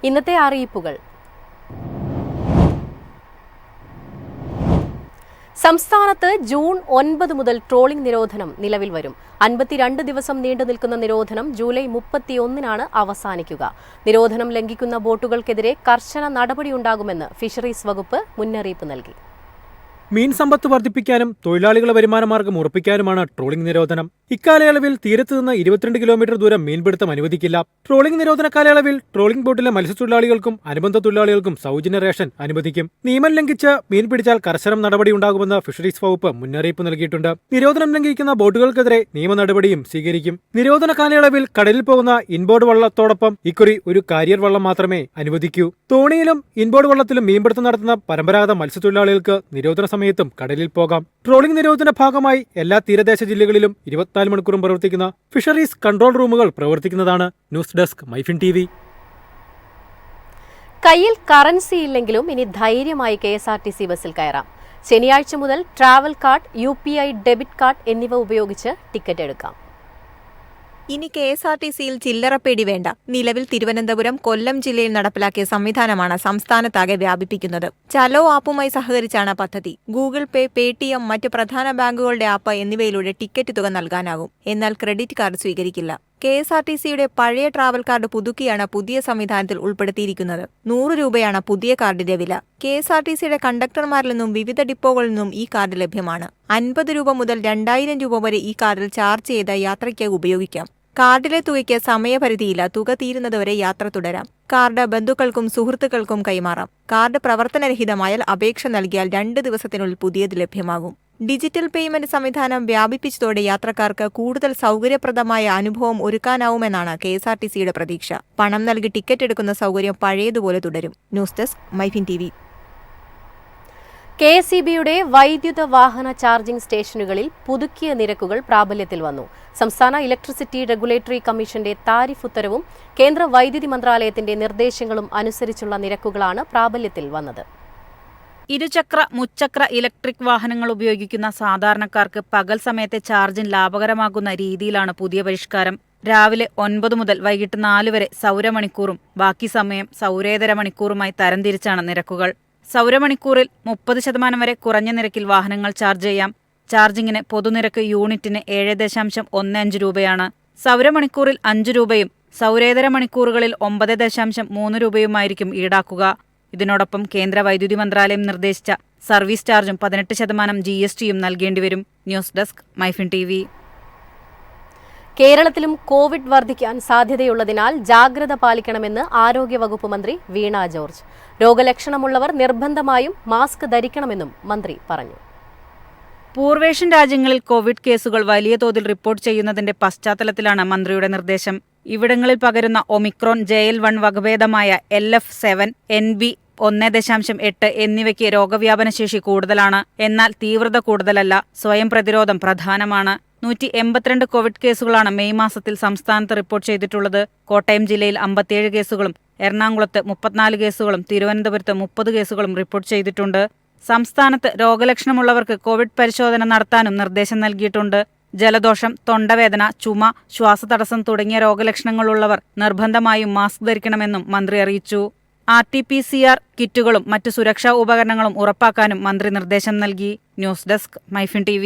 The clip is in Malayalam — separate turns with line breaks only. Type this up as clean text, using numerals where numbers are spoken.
ഇന്നത്തെ അറിയിപ്പുകൾ. സംസ്ഥാനത്ത് ജൂൺ 9 മുതൽ ട്രോളിംഗ് നിരോധനം നിലവിൽ വരും. 52 ദിവസം നീണ്ടു നിൽക്കുന്ന നിരോധനം ജൂലൈ 31-നാണ് അവസാനിക്കുക. നിരോധനം ലംഘിക്കുന്ന ബോട്ടുകൾക്കെതിരെ കർശന നടപടിയുണ്ടാകുമെന്ന് ഫിഷറീസ് വകുപ്പ് മുന്നറിയിപ്പ് നൽകി.
മീൻ സമ്പത്ത് വർദ്ധിപ്പിക്കാനും തൊഴിലാളികളുടെ വരുമാനമാർഗം ഉറപ്പിക്കാനുമാണ് ട്രോളിംഗ് നിരോധനം. ഇക്കാലയളവിൽ തീരത്ത് നിന്ന് 22 കിലോമീറ്റർ ദൂരം മീൻപിടുത്തം അനുവദിക്കില്ല. ട്രോളിംഗ് നിരോധന കാലയളവിൽ ട്രോളിംഗ് ബോട്ടിലെ മത്സ്യത്തൊഴിലാളികൾക്കും അനുബന്ധ തൊഴിലാളികൾക്കും സൗജന്യ റേഷൻ അനുവദിക്കും. നിയമം ലംഘിച്ച് മീൻ പിടിച്ചാൽ കർശന നടപടിയുണ്ടാകുമെന്ന് ഫിഷറീസ് വകുപ്പ് മുന്നറിയിപ്പ് നൽകിയിട്ടുണ്ട്. നിരോധനം ലംഘിക്കുന്ന ബോട്ടുകൾക്കെതിരെ നിയമ നടപടിയും സ്വീകരിക്കും. നിരോധന കാലയളവിൽ കടലിൽ പോകുന്ന ഇൻബോർഡ് വള്ളത്തോടൊപ്പം ഇക്കുറി ഒരു കാരിയർ വള്ളം മാത്രമേ അനുവദിക്കൂ. തോണിയിലും ഇൻബോർഡ് വള്ളത്തിലും മീൻപിടുത്തം നടത്തുന്ന പരമ്പരാഗത മത്സ്യത്തൊഴിലാളികൾക്ക് നിരോധന സമയത്തും കടലിൽ പോകാം. ട്രോളിംഗ് നിരോധന ഭാഗമായി എല്ലാ തീരദേശ ജില്ലകളിലും 24 മണിക്കൂറും പ്രവർത്തിക്കുന്ന ഫിഷറീസ് കൺട്രോൾ റൂമുകൾ പ്രവർത്തിക്കുന്നതാണ്. News desk Myfin TV.
കയ്യിൽ കറൻസി ഇല്ലെങ്കിലും ഇനി ധൈര്യമായി KSRTC ബസ്സിൽ കയറാം. ശനിയാഴ്ച മുതൽ travel card, UPI debit card എന്നിവ ഉപയോഗിച്ച് ടിക്കറ്റ് എടുക്കാം.
ഇനി KSRTCയിൽ ചില്ലറപ്പേടി വേണ്ട. നിലവിൽ തിരുവനന്തപുരം, കൊല്ലം ജില്ലയിൽ നടപ്പിലാക്കിയ സംവിധാനമാണ് സംസ്ഥാനത്താകെ വ്യാപിപ്പിക്കുന്നത്. ചലോ ആപ്പുമായി സഹകരിച്ചാണ് പദ്ധതി. ഗൂഗിൾ പേ, പേടിഎം, മറ്റ് പ്രധാന ബാങ്കുകളുടെ ആപ്പ് എന്നിവയിലൂടെ ടിക്കറ്റ് തുക നൽകാനാകും. എന്നാൽ ക്രെഡിറ്റ് കാർഡ് സ്വീകരിക്കില്ല. KSRTCയുടെ പഴയ ട്രാവൽ കാർഡ് പുതുക്കിയാണ് പുതിയ സംവിധാനത്തിൽ ഉൾപ്പെടുത്തിയിരിക്കുന്നത്. 100 രൂപയാണ് പുതിയ കാർഡിന്റെ വില. KSRTCയുടെ കണ്ടക്ടർമാരിൽ നിന്നും വിവിധ ഡിപ്പോകളിൽ നിന്നും ഈ കാർഡ് ലഭ്യമാണ്. 50 രൂപ മുതൽ 2000 രൂപ വരെ ഈ കാർഡിൽ ചാർജ് ചെയ്ത് യാത്രയ്ക്ക് ഉപയോഗിക്കാം. കാർഡിലെ തുകയ്ക്ക് സമയപരിധിയില്ല. തുക തീരുന്നതുവരെ യാത്ര തുടരാം. കാർഡ് ബന്ധുക്കൾക്കും സുഹൃത്തുക്കൾക്കും കൈമാറാം. കാർഡ് പ്രവർത്തനരഹിതമായാൽ അപേക്ഷ നൽകിയാൽ 2 ദിവസത്തിനുള്ളിൽ പുതിയത് ലഭ്യമാകും. ഡിജിറ്റൽ പേയ്മെന്റ് സംവിധാനം വ്യാപിപ്പിച്ചതോടെ യാത്രക്കാർക്ക് കൂടുതൽ സൗകര്യപ്രദമായ അനുഭവം ഒരുക്കാനാവുമെന്നാണ് KSRTCയുടെ പ്രതീക്ഷ. പണം നൽകി ടിക്കറ്റ് എടുക്കുന്ന സൗകര്യം പഴയതുപോലെ തുടരും. News desk Myfin TV.
KSEBയുടെ വൈദ്യുത വാഹന ചാർജിംഗ് സ്റ്റേഷനുകളിൽ പുതുക്കിയ നിരക്കുകൾ പ്രാബല്യത്തിൽ വന്നു. സംസ്ഥാന ഇലക്ട്രിസിറ്റി റെഗുലേറ്ററി കമ്മീഷന്റെ താരിഫ് ഉത്തരവും കേന്ദ്ര വൈദ്യുതി മന്ത്രാലയത്തിന്റെ നിർദ്ദേശങ്ങളും അനുസരിച്ചുള്ള നിരക്കുകളാണ് പ്രാബല്യത്തിൽ വന്നത്.
ഇരുചക്ര, മുച്ചക്ര ഇലക്ട്രിക് വാഹനങ്ങൾ ഉപയോഗിക്കുന്ന സാധാരണക്കാർക്ക് പകൽ സമയത്തെ ചാർജിംഗ് ലാഭകരമാകുന്ന രീതിയിലാണ് പുതിയ പരിഷ്കാരം. രാവിലെ 9 മുതൽ വൈകിട്ട് 4 വരെ സൗരമണിക്കൂറും ബാക്കി സമയം സൗരേതര മണിക്കൂറുമായി തരംതിരിച്ചാണ് നിരക്കുകൾ. സൗരമണിക്കൂറിൽ 30% വരെ കുറഞ്ഞ നിരക്കിൽ വാഹനങ്ങൾ ചാർജ് ചെയ്യാം. ചാർജിങ്ങിന് പൊതുനിരക്ക് യൂണിറ്റിന് 7.15 രൂപയാണ്. സൗരമണിക്കൂറിൽ 5 രൂപയും സൗരേതര മണിക്കൂറുകളിൽ 9.3 രൂപയുമായിരിക്കും ഈടാക്കുക. ഇതിനോടൊപ്പം കേന്ദ്ര വൈദ്യുതി മന്ത്രാലയം നിർദ്ദേശിച്ച സർവീസ് ചാർജും 18% GSTയും നൽകേണ്ടിവരും. News desk Myfin TV.
കേരളത്തിലും കോവിഡ് വർദ്ധിക്കാൻ സാധ്യതയുള്ളതിനാൽ ജാഗ്രത പാലിക്കണമെന്ന് ആരോഗ്യവകുപ്പ് മന്ത്രി വീണ ജോർജ്. രോഗലക്ഷണമുള്ളവർ നിർബന്ധമായും മാസ്ക് ധരിക്കണമെന്നും മന്ത്രി പറഞ്ഞു.
പൂർവേഷ്യൻ രാജ്യങ്ങളിൽ കോവിഡ് കേസുകൾ വലിയ തോതിൽ റിപ്പോർട്ട് ചെയ്യുന്നതിന്റെ പശ്ചാത്തലത്തിലാണ് മന്ത്രിയുടെ നിർദ്ദേശം. ഇവിടങ്ങളിൽ പകരുന്ന ഒമിക്രോൺ, JL1 വകഭേദമായ LF7, NB 1.8 എന്നിവയ്ക്ക് രോഗവ്യാപനശേഷി കൂടുതലാണ്. എന്നാൽ തീവ്രത കൂടുതലല്ല. സ്വയം പ്രതിരോധം പ്രധാനമാണ്. 182 കോവിഡ് കേസുകളാണ് മെയ് മാസത്തിൽ സംസ്ഥാനത്ത് റിപ്പോർട്ട് ചെയ്തിട്ടുള്ളത്. കോട്ടയം ജില്ലയിൽ 57 കേസുകളും എറണാകുളത്ത് 34 കേസുകളും തിരുവനന്തപുരത്ത് 30 കേസുകളും റിപ്പോർട്ട് ചെയ്തിട്ടുണ്ട്. സംസ്ഥാനത്ത് രോഗലക്ഷണമുള്ളവർക്ക് കോവിഡ് പരിശോധന നടത്താനും നിർദ്ദേശം നൽകിയിട്ടുണ്ട്. ജലദോഷം, തൊണ്ടവേദന, ചുമ, ശ്വാസതടസ്സം തുടങ്ങിയ രോഗലക്ഷണങ്ങളുള്ളവർ നിർബന്ധമായും മാസ്ക് ധരിക്കണമെന്നും മന്ത്രി അറിയിച്ചു. RT-PCR കിറ്റുകളും മറ്റ് സുരക്ഷാ ഉപകരണങ്ങളും ഉറപ്പാക്കാനും മന്ത്രി നിർദ്ദേശം നൽകി. News desk Myfin TV.